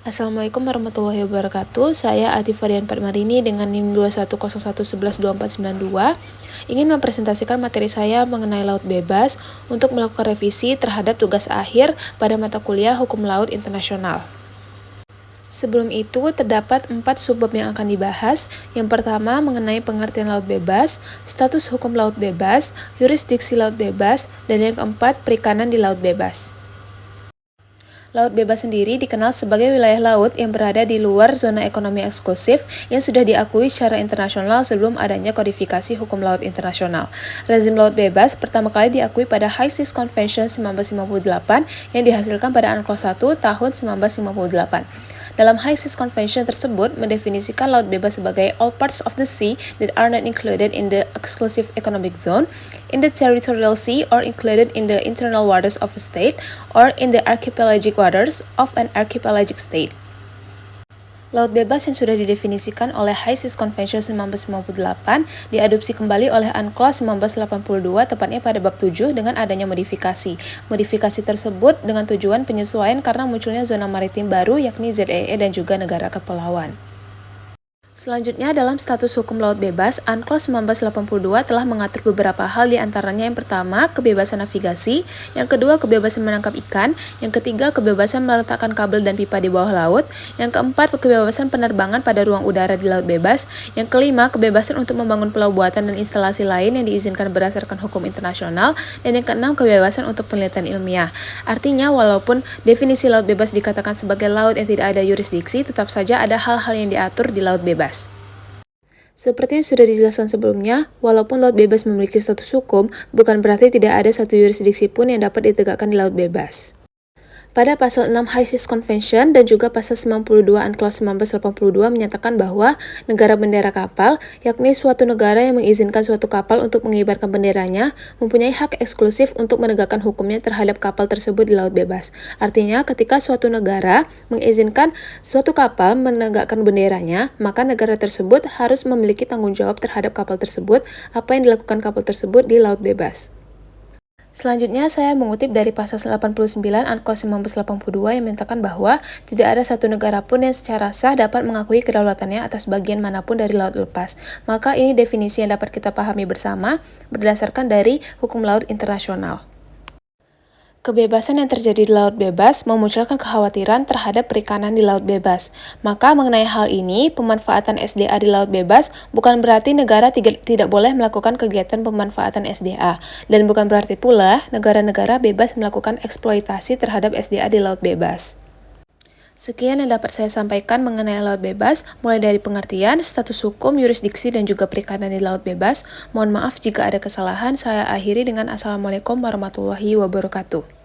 Assalamualaikum warahmatullahi wabarakatuh. Saya Atifah Dian Padmarini dengan NIM 2101112492 ingin mempresentasikan materi saya mengenai laut bebas untuk melakukan revisi terhadap tugas akhir pada mata kuliah Hukum Laut Internasional. Sebelum itu, terdapat 4 subbab yang akan dibahas. Yang pertama, mengenai pengertian laut bebas, status hukum laut bebas, yurisdiksi laut bebas, dan yang keempat, perikanan di laut bebas. Laut bebas sendiri dikenal sebagai wilayah laut yang berada di luar zona ekonomi eksklusif yang sudah diakui secara internasional sebelum adanya kodifikasi hukum laut internasional. Rezim laut bebas pertama kali diakui pada High Seas Convention 1958 yang dihasilkan pada UNCLOS 1 tahun 1958. Dalam High Seas Convention tersebut mendefinisikan laut bebas sebagai all parts of the sea that are not included in the exclusive economic zone, in the territorial sea or included in the internal waters of a state, or in the archipelagic waters of an archipelagic state. Laut bebas yang sudah didefinisikan oleh High Seas Convention 1958 diadopsi kembali oleh UNCLOS 1982 tepatnya pada bab 7 dengan adanya modifikasi. Modifikasi tersebut dengan tujuan penyesuaian karena munculnya zona maritim baru yakni ZEE dan juga negara kepulauan. Selanjutnya, dalam status hukum laut bebas, UNCLOS 1982 telah mengatur beberapa hal di antaranya yang pertama, kebebasan navigasi, yang kedua, kebebasan menangkap ikan, yang ketiga, kebebasan meletakkan kabel dan pipa di bawah laut, yang keempat, kebebasan penerbangan pada ruang udara di laut bebas, yang kelima, kebebasan untuk membangun pulau buatan dan instalasi lain yang diizinkan berdasarkan hukum internasional, dan yang keenam, kebebasan untuk penelitian ilmiah. Artinya, walaupun definisi laut bebas dikatakan sebagai laut yang tidak ada yurisdiksi, tetap saja ada hal-hal yang diatur di laut bebas. Seperti yang sudah dijelaskan sebelumnya, walaupun laut bebas memiliki status hukum, bukan berarti tidak ada satu yurisdiksi pun yang dapat ditegakkan di laut bebas. Pada pasal 6 High Seas Convention dan juga pasal 92 UNCLOS 1982 menyatakan bahwa negara bendera kapal, yakni suatu negara yang mengizinkan suatu kapal untuk mengibarkan benderanya, mempunyai hak eksklusif untuk menegakkan hukumnya terhadap kapal tersebut di laut bebas. Artinya, ketika suatu negara mengizinkan suatu kapal menegakkan benderanya, maka negara tersebut harus memiliki tanggung jawab terhadap kapal tersebut, apa yang dilakukan kapal tersebut di laut bebas. Selanjutnya, saya mengutip dari pasal 89 UNCLOS 1982 yang menyatakan bahwa tidak ada satu negara pun yang secara sah dapat mengakui kedaulatannya atas bagian manapun dari laut lepas. Maka ini definisi yang dapat kita pahami bersama berdasarkan dari hukum laut internasional. Kebebasan yang terjadi di laut bebas memunculkan kekhawatiran terhadap perikanan di laut bebas. Maka mengenai hal ini, pemanfaatan SDA di laut bebas bukan berarti negara tidak boleh melakukan kegiatan pemanfaatan SDA. Dan bukan berarti pula negara-negara bebas melakukan eksploitasi terhadap SDA di laut bebas. Sekian yang dapat saya sampaikan mengenai laut bebas, mulai dari pengertian, status hukum, yurisdiksi, dan juga perikanan di laut bebas. Mohon maaf jika ada kesalahan, saya akhiri dengan Assalamualaikum warahmatullahi wabarakatuh.